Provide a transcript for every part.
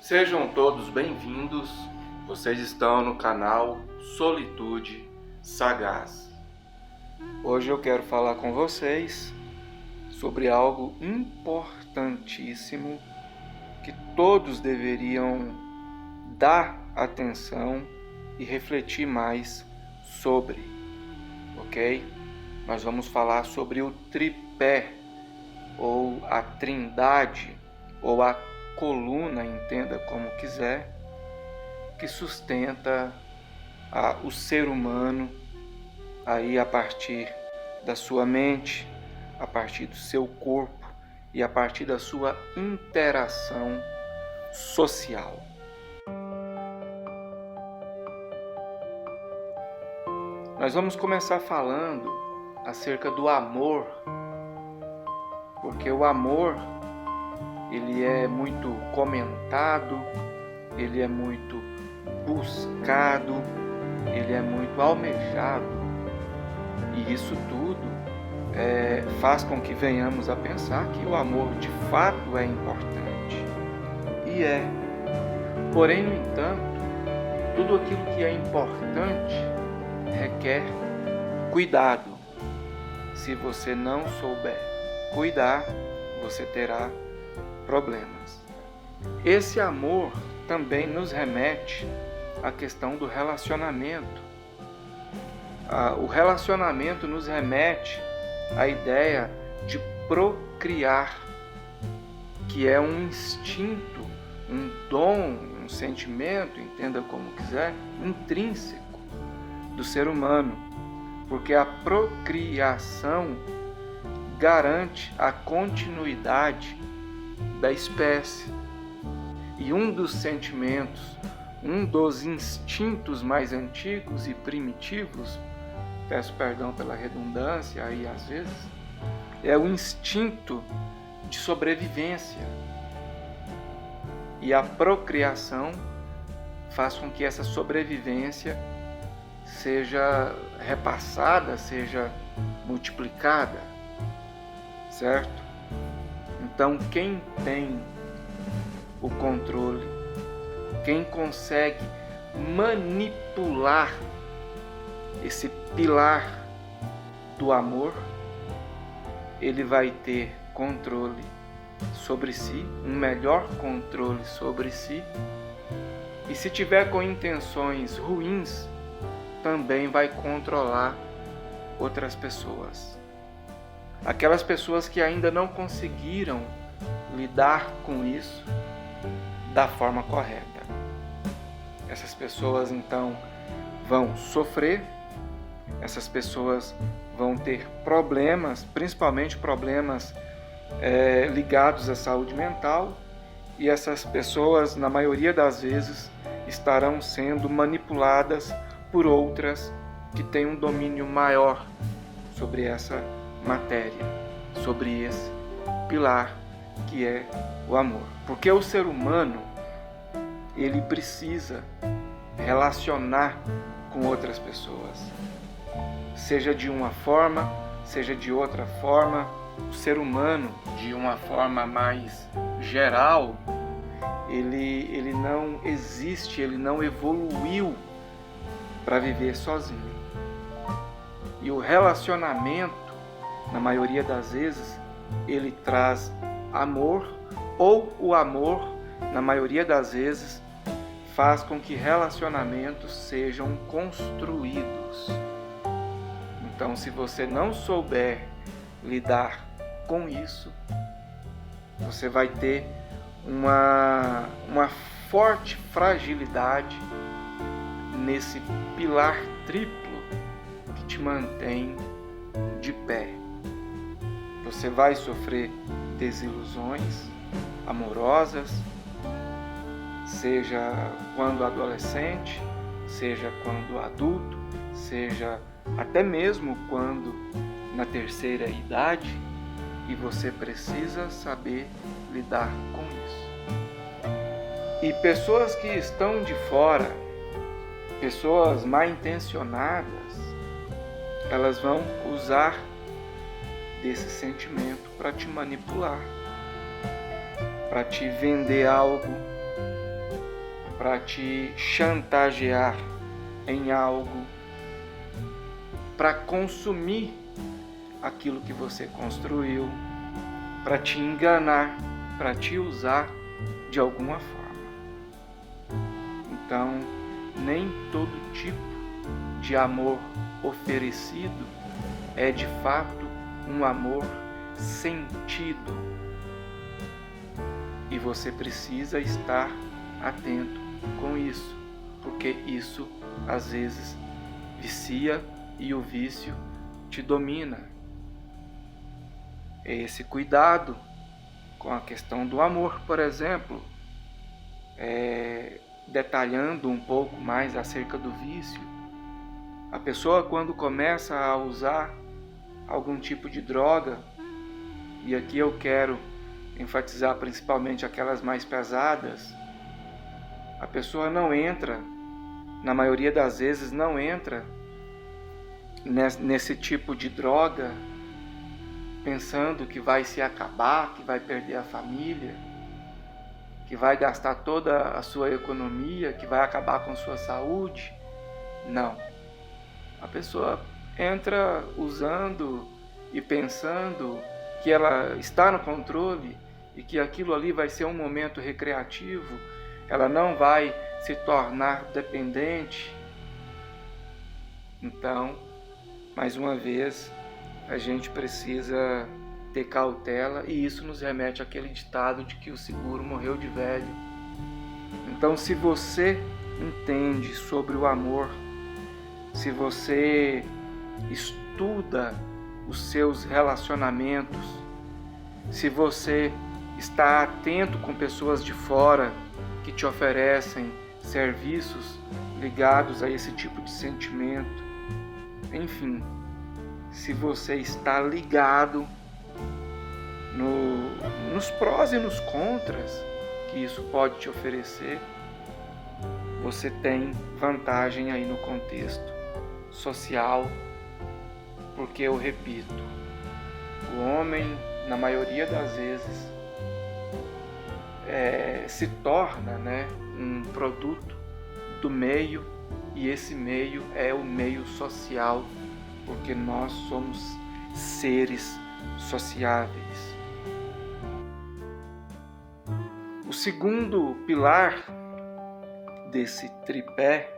Sejam todos bem-vindos, vocês estão no canal Solitude Sagaz. Hoje eu quero falar com vocês sobre algo importantíssimo que todos deveriam dar atenção e refletir mais sobre, ok? Nós vamos falar sobre o tripé, ou a trindade, ou a coluna, entenda como quiser, que sustenta o ser humano aí a partir da sua mente, a partir do seu corpo e a partir da sua interação social. Nós vamos começar falando acerca do amor, porque o amor ele é muito comentado, ele é muito buscado, ele é muito almejado, e isso tudo faz com que venhamos a pensar que o amor de fato é importante, e é. Porém, no entanto, tudo aquilo que é importante requer cuidado. Se você não souber cuidar, você terá problemas. Esse amor também nos remete à questão do relacionamento. O relacionamento nos remete à ideia de procriar, que é um instinto, um dom, um sentimento, entenda como quiser, intrínseco do ser humano, porque a procriação garante a continuidade da espécie. E um dos sentimentos, um dos instintos mais antigos e primitivos, peço perdão pela redundância aí às vezes, é o instinto de sobrevivência. E a procriação faz com que essa sobrevivência seja repassada, seja multiplicada, certo? Então, quem tem o controle, quem consegue manipular esse pilar do amor, ele vai ter controle sobre si, um melhor controle sobre si, e se tiver com intenções ruins, também vai controlar outras pessoas. Aquelas pessoas que ainda não conseguiram lidar com isso da forma correta. Essas pessoas então vão sofrer, essas pessoas vão ter problemas, principalmente problemas ligados à saúde mental, e essas pessoas, na maioria das vezes, estarão sendo manipuladas por outras que têm um domínio maior sobre essa matéria, sobre esse pilar que é o amor. Porque o ser humano, ele precisa relacionar com outras pessoas, seja de uma forma, seja de outra forma. O ser humano, de uma forma mais geral, ele não existe, ele não evoluiu para viver sozinho. E o relacionamento, na maioria das vezes, ele traz amor, ou o amor, na maioria das vezes, faz com que relacionamentos sejam construídos. Então, se você não souber lidar com isso, você vai ter uma forte fragilidade nesse pilar triplo que te mantém de pé. Você vai sofrer desilusões amorosas, seja quando adolescente, seja quando adulto, seja até mesmo quando na terceira idade, e você precisa saber lidar com isso. E pessoas que estão de fora, pessoas mal intencionadas, elas vão usar desse sentimento para te manipular, para te vender algo, para te chantagear em algo, para consumir aquilo que você construiu, para te enganar, para te usar de alguma forma. Então, nem todo tipo de amor oferecido é de fato um amor sentido. E você precisa estar atento com isso, porque isso às vezes vicia e o vício te domina. Esse cuidado com a questão do amor, por exemplo, detalhando um pouco mais acerca do vício, a pessoa quando começa a usar algum tipo de droga, e aqui eu quero enfatizar principalmente aquelas mais pesadas, a pessoa não entra, na maioria das vezes não entra nesse tipo de droga pensando que vai se acabar, que vai perder a família, que vai gastar toda a sua economia, que vai acabar com sua saúde. Não. A pessoa entra usando e pensando que ela está no controle e que aquilo ali vai ser um momento recreativo, ela não vai se tornar dependente. Então, mais uma vez, a gente precisa ter cautela, e isso nos remete àquele ditado de que o seguro morreu de velho. Então, se você entende sobre o amor, se você estuda os seus relacionamentos, se você está atento com pessoas de fora que te oferecem serviços ligados a esse tipo de sentimento, enfim, se você está ligado nos prós e nos contras que isso pode te oferecer, você tem vantagem aí no contexto social, porque eu repito, o homem, na maioria das vezes, se torna, um produto do meio, e esse meio é o meio social, porque nós somos seres sociáveis. O segundo pilar desse tripé,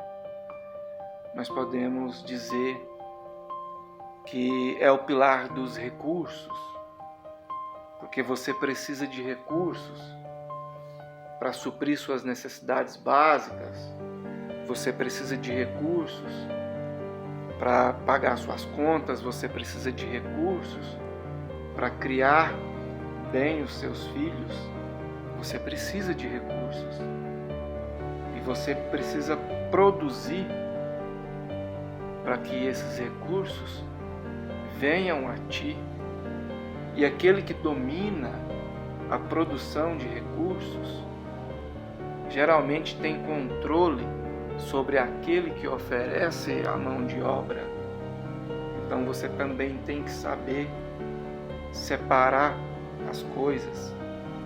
nós podemos dizer que é o pilar dos recursos, porque você precisa de recursos para suprir suas necessidades básicas, você precisa de recursos para pagar suas contas, você precisa de recursos para criar bem os seus filhos, você precisa de recursos e você precisa produzir para que esses recursos venham a ti. E aquele que domina a produção de recursos geralmente tem controle sobre aquele que oferece a mão de obra. Então você também tem que saber separar as coisas.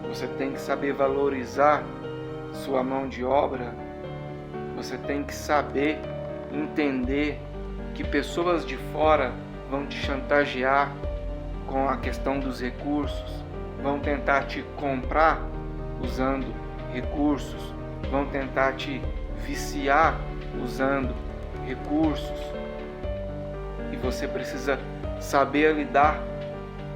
Você tem que saber valorizar sua mão de obra. Você tem que saber entender que pessoas de fora vão te chantagear com a questão dos recursos, vão tentar te comprar usando recursos, vão tentar te viciar usando recursos, e você precisa saber lidar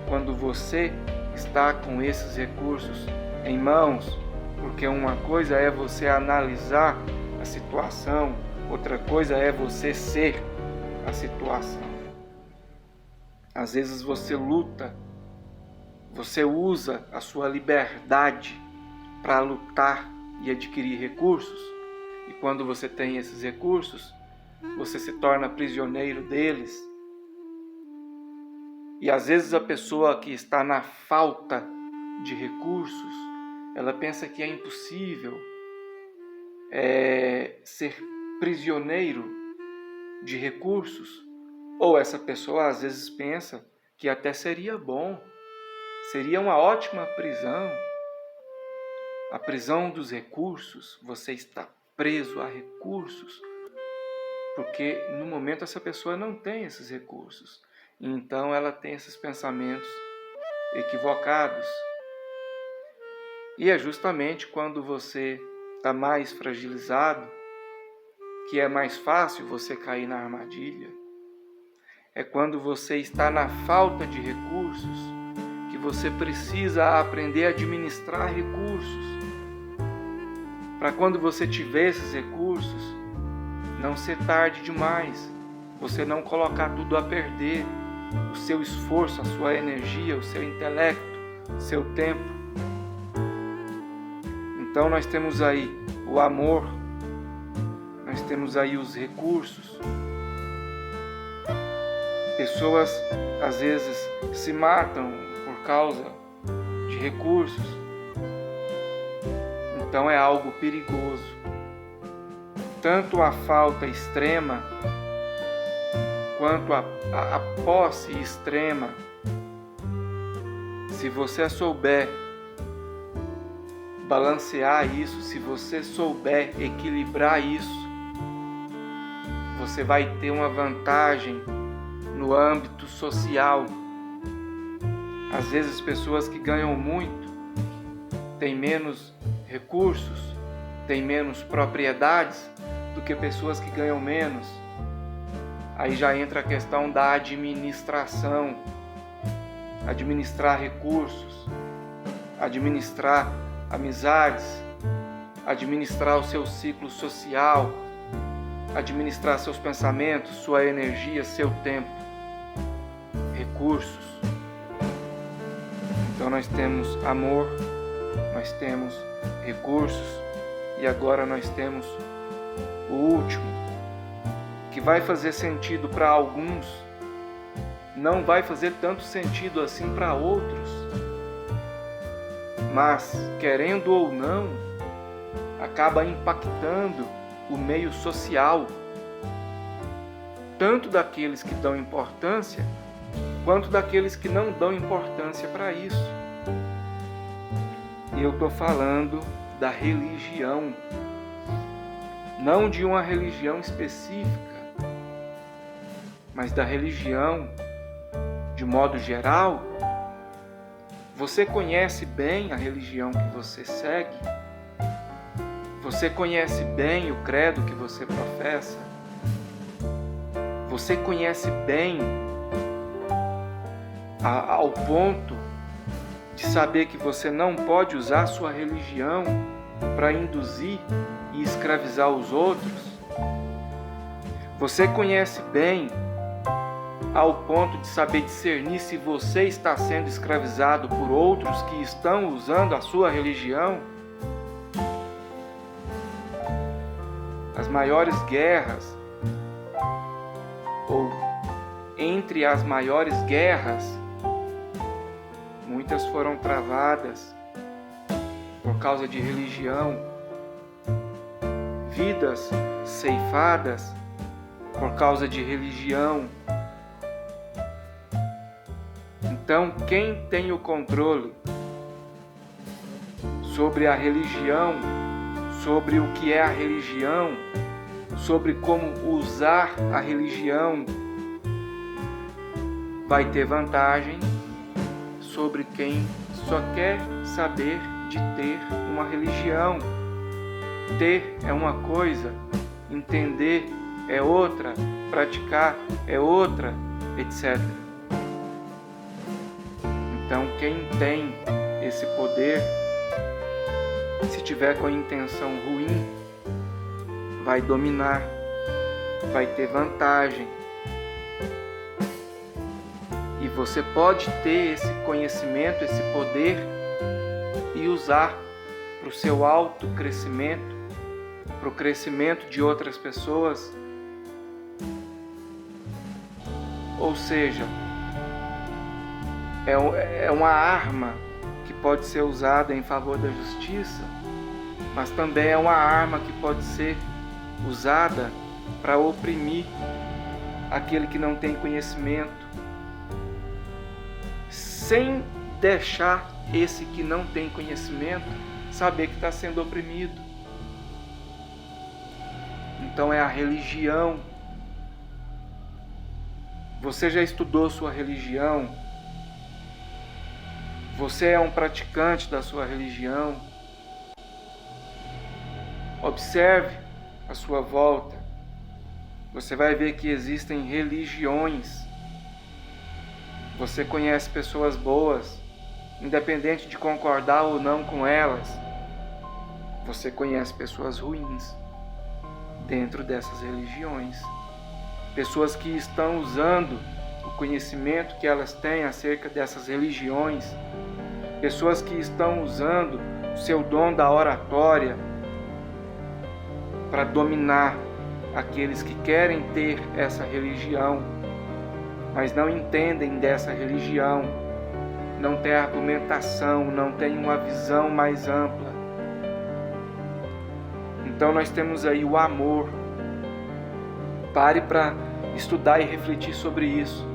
quando você está com esses recursos em mãos, porque uma coisa é você analisar a situação, outra coisa é você ser a situação. Às vezes você luta, você usa a sua liberdade para lutar e adquirir recursos, e quando você tem esses recursos, você se torna prisioneiro deles. E às vezes a pessoa que está na falta de recursos, ela pensa que é impossível ser prisioneiro de recursos, ou essa pessoa às vezes pensa que até seria bom, seria uma ótima prisão, a prisão dos recursos. Você está preso a recursos, porque no momento essa pessoa não tem esses recursos. Então ela tem esses pensamentos equivocados. E é justamente quando você está mais fragilizado que é mais fácil você cair na armadilha. É quando você está na falta de recursos que você precisa aprender a administrar recursos. Para quando você tiver esses recursos, não ser tarde demais, você não colocar tudo a perder, o seu esforço, a sua energia, o seu intelecto, o seu tempo. Então nós temos aí o amor, nós temos aí os recursos. Pessoas às vezes se matam por causa de recursos. Então é algo perigoso. Tanto a falta extrema quanto a posse extrema. Se você souber balancear isso, se você souber equilibrar isso, você vai ter uma vantagem no âmbito social. Às vezes pessoas que ganham muito têm menos recursos, têm menos propriedades do que pessoas que ganham menos. Aí já entra a questão da administração, administrar recursos, administrar amizades, administrar o seu ciclo social, administrar seus pensamentos, sua energia, seu tempo, recursos. Então nós temos amor, nós temos recursos e agora nós temos o último, que vai fazer sentido para alguns, não vai fazer tanto sentido assim para outros, mas querendo ou não, acaba impactando o meio social, tanto daqueles que dão importância, quanto daqueles que não dão importância para isso. E eu estou falando da religião, não de uma religião específica, mas da religião de modo geral. Você conhece bem a religião que você segue? Você conhece bem o credo que você professa? Você conhece bem ao ponto de saber que você não pode usar a sua religião para induzir e escravizar os outros? Você conhece bem ao ponto de saber discernir se você está sendo escravizado por outros que estão usando a sua religião? As maiores guerras, ou entre as maiores guerras, muitas foram travadas por causa de religião, vidas ceifadas por causa de religião. Então, quem tem o controle sobre a religião, sobre o que é a religião, sobre como usar a religião, vai ter vantagem sobre quem só quer saber de ter uma religião. Ter é uma coisa, entender é outra, praticar é outra, etc. Então, quem tem esse poder, se tiver com a intenção ruim, vai dominar, vai ter vantagem. E você pode ter esse conhecimento, esse poder e usar para o seu autocrescimento, para o crescimento de outras pessoas. Ou seja, é uma arma que pode ser usada em favor da justiça, mas também é uma arma que pode ser usada para oprimir aquele que não tem conhecimento, sem deixar esse que não tem conhecimento saber que está sendo oprimido. então é a religião. Você já estudou sua religião? Você é um praticante da sua religião? Observe a sua volta. Você vai ver que existem religiões. Você conhece pessoas boas, independente de concordar ou não com elas. Você conhece pessoas ruins dentro dessas religiões. Pessoas que estão usando o conhecimento que elas têm acerca dessas religiões. Pessoas que estão usando o seu dom da oratória para dominar aqueles que querem ter essa religião, mas não entendem dessa religião, não têm argumentação, não têm uma visão mais ampla. Então nós temos aí o amor. Pare para estudar e refletir sobre isso.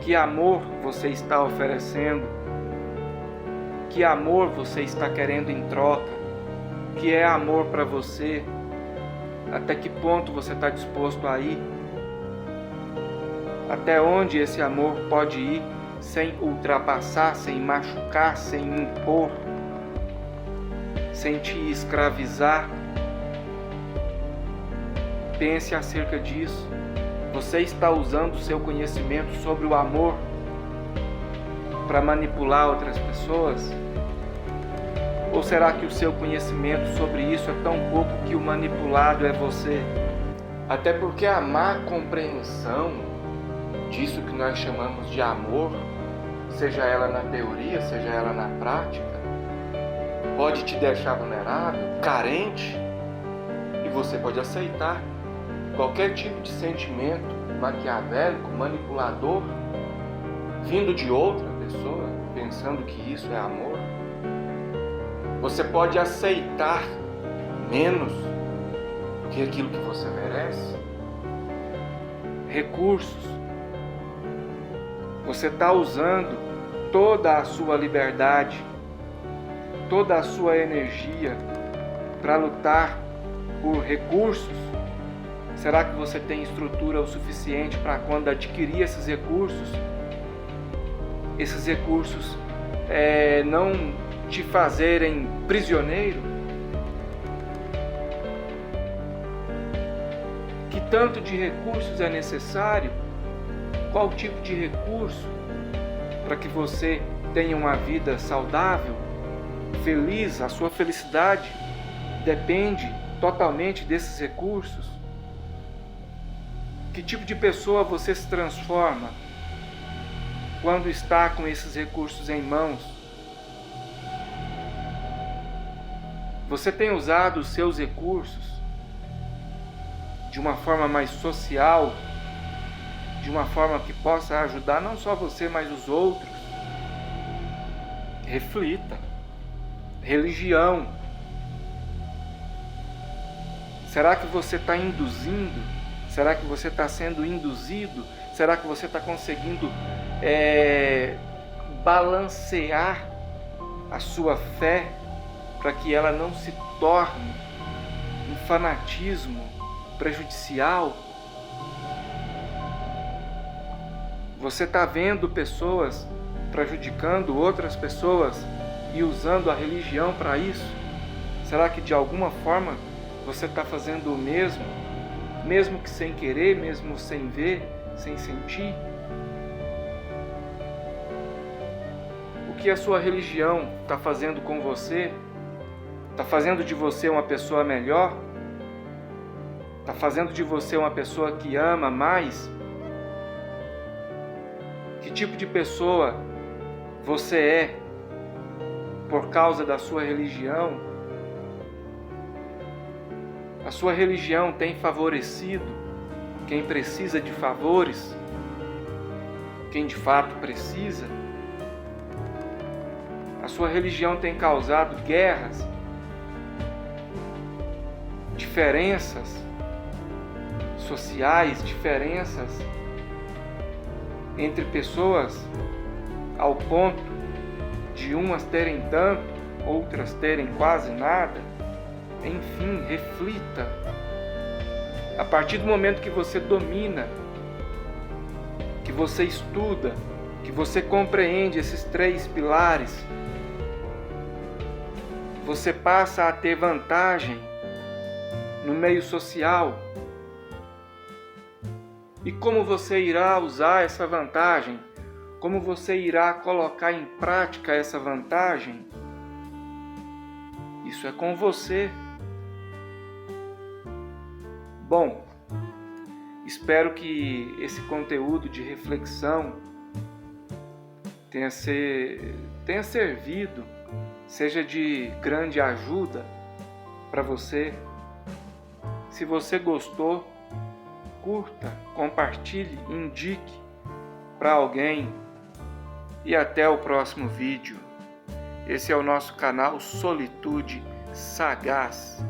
Que amor você está oferecendo? Que amor você está querendo em troca? O que é amor para você? Até que ponto você está disposto a ir? Até onde esse amor pode ir sem ultrapassar, sem machucar, sem impor, sem te escravizar? Pense acerca disso. Você está usando o seu conhecimento sobre o amor para manipular outras pessoas? Ou será que o seu conhecimento sobre isso é tão pouco que o manipulado é você? Até porque a má compreensão disso que nós chamamos de amor, seja ela na teoria, seja ela na prática, pode te deixar vulnerável, carente, e você pode aceitar qualquer tipo de sentimento maquiavélico, manipulador, vindo de outra pessoa, pensando que isso é amor. Você pode aceitar menos do que aquilo que você merece. Recursos. Você está usando toda a sua liberdade, toda a sua energia para lutar por recursos. Será que você tem estrutura o suficiente para, quando adquirir esses recursos não te fazerem prisioneiro? Que tanto de recursos é necessário? Qual tipo de recurso para que você tenha uma vida saudável, feliz? A sua felicidade depende totalmente desses recursos. Que tipo de pessoa você se transforma quando está com esses recursos em mãos? Você tem usado os seus recursos de uma forma mais social, de uma forma que possa ajudar não só você, mas os outros? Reflita. Religião. Será que você está induzindo? Será que você está sendo induzido? Será que você está conseguindo balancear a sua fé para que ela não se torne um fanatismo prejudicial? Você está vendo pessoas prejudicando outras pessoas e usando a religião para isso? Será que de alguma forma você está fazendo o mesmo? Mesmo que sem querer, mesmo sem ver, sem sentir? O que a sua religião está fazendo com você? Está fazendo de você uma pessoa melhor? Está fazendo de você uma pessoa que ama mais? Que tipo de pessoa você é por causa da sua religião? A sua religião tem favorecido quem precisa de favores? Quem de fato precisa? A sua religião tem causado guerras, diferenças sociais, diferenças entre pessoas, ao ponto de umas terem tanto, outras terem quase nada? Enfim, reflita. A partir do momento que você domina, que você estuda, que você compreende esses 3 pilares, você passa a ter vantagem no meio social. E como você irá usar essa vantagem? Como você irá colocar em prática essa vantagem? Isso é com você. Bom, espero que esse conteúdo de reflexão tenha servido, seja de grande ajuda para você. Se você gostou, curta, compartilhe, indique para alguém e até o próximo vídeo. Esse é o nosso canal Solitude Sagaz.